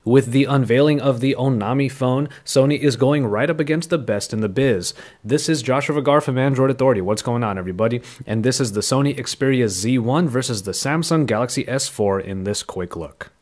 With the unveiling of the Onami phone, Sony is going right up against the best in the biz. This is Joshua Vergara from Android Authority. What's going on, everybody? And this is the Sony Xperia Z1 versus the Samsung Galaxy S4 in this quick look.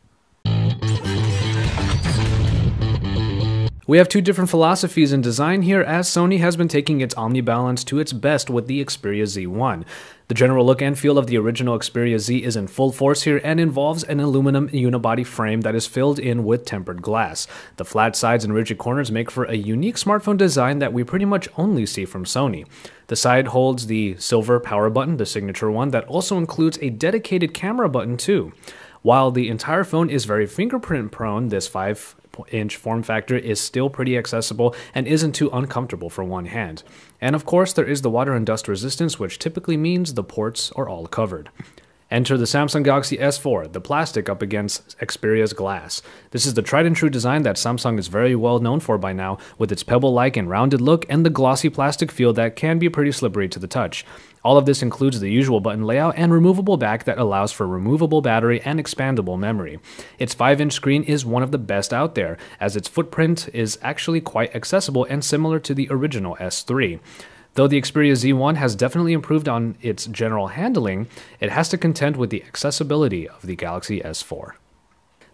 We have two different philosophies in design here, as Sony has been taking its omnibalance to its best with the Xperia Z1. The general look and feel of the original Xperia Z is in full force here and involves an aluminum unibody frame that is filled in with tempered glass. The flat sides and rigid corners make for a unique smartphone design that we pretty much only see from Sony. The side holds the silver power button, the signature one, that also includes a dedicated camera button too. While the entire phone is very fingerprint prone, this 5-inch form factor is still pretty accessible and isn't too uncomfortable for one hand. And of course, there is the water and dust resistance, which typically means the ports are all covered. Enter the Samsung Galaxy S4, the plastic up against Xperia's glass. This is the tried and true design that Samsung is very well known for by now, with its pebble-like and rounded look and the glossy plastic feel that can be pretty slippery to the touch. All of this includes the usual button layout and removable back that allows for removable battery and expandable memory. Its 5-inch screen is one of the best out there, as its footprint is actually quite accessible and similar to the original S3. Though the Xperia Z1 has definitely improved on its general handling, it has to contend with the accessibility of the Galaxy S4.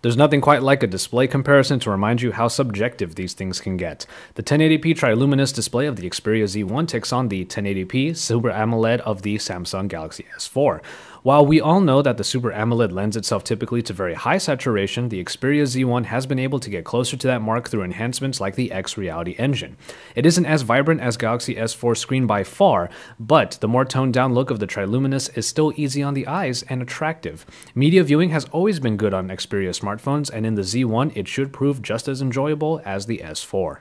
There's nothing quite like a display comparison to remind you how subjective these things can get. The 1080p triluminous display of the Xperia Z1 takes on the 1080p Super AMOLED of the Samsung Galaxy S4. While we all know that the Super AMOLED lends itself typically to very high saturation, the Xperia Z1 has been able to get closer to that mark through enhancements like the X Reality engine. It isn't as vibrant as Galaxy S4 screen by far, but the more toned down look of the triluminous is still easy on the eyes and attractive. Media viewing has always been good on Xperia smartphones, and in the Z1 it should prove just as enjoyable as the S4.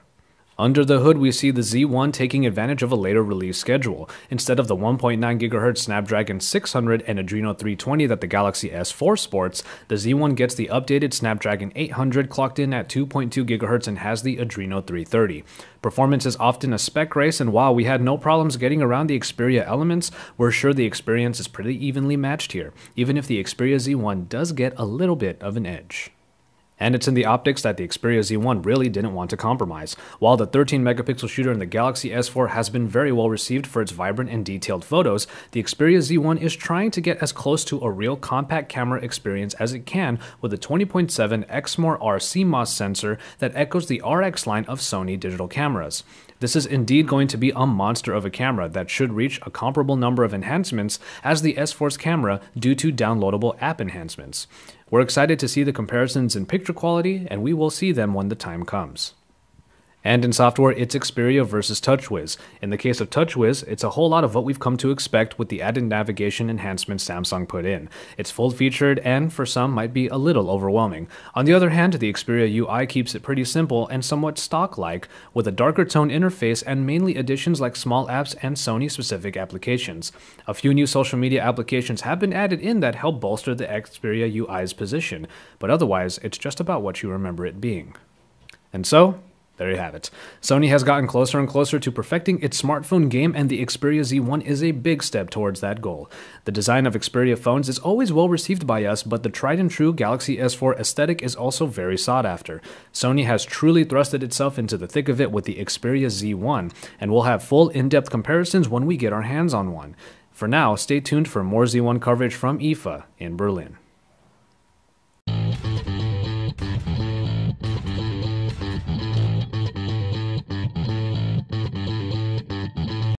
Under the hood, we see the Z1 taking advantage of a later release schedule. Instead of the 1.9 GHz Snapdragon 600 and Adreno 320 that the Galaxy S4 sports, the Z1 gets the updated Snapdragon 800 clocked in at 2.2 GHz and has the Adreno 330. Performance is often a spec race, and while we had no problems getting around the Xperia elements, we're sure the experience is pretty evenly matched here, even if the Xperia Z1 does get a little bit of an edge. And it's in the optics that the Xperia Z1 really didn't want to compromise. While the 13-megapixel shooter in the Galaxy S4 has been very well received for its vibrant and detailed photos, the Xperia Z1 is trying to get as close to a real compact camera experience as it can with a 20.7 Exmor-R CMOS sensor that echoes the RX line of Sony digital cameras. This is indeed going to be a monster of a camera that should reach a comparable number of enhancements as the S4's camera due to downloadable app enhancements. We're excited to see the comparisons in picture quality, and we will see them when the time comes. And in software, it's Xperia versus TouchWiz. In the case of TouchWiz, it's a whole lot of what we've come to expect with the added navigation enhancements Samsung put in. It's full-featured and, for some, might be a little overwhelming. On the other hand, the Xperia UI keeps it pretty simple and somewhat stock-like, with a darker tone interface and mainly additions like small apps and Sony-specific applications. A few new social media applications have been added in that help bolster the Xperia UI's position, but otherwise, it's just about what you remember it being. And so, there you have it. Sony has gotten closer and closer to perfecting its smartphone game, and the Xperia Z1 is a big step towards that goal. The design of Xperia phones is always well received by us, but the tried and true Galaxy S4 aesthetic is also very sought after. Sony has truly thrusted itself into the thick of it with the Xperia Z1, and we'll have full in-depth comparisons when we get our hands on one. For now, stay tuned for more Z1 coverage from IFA in Berlin.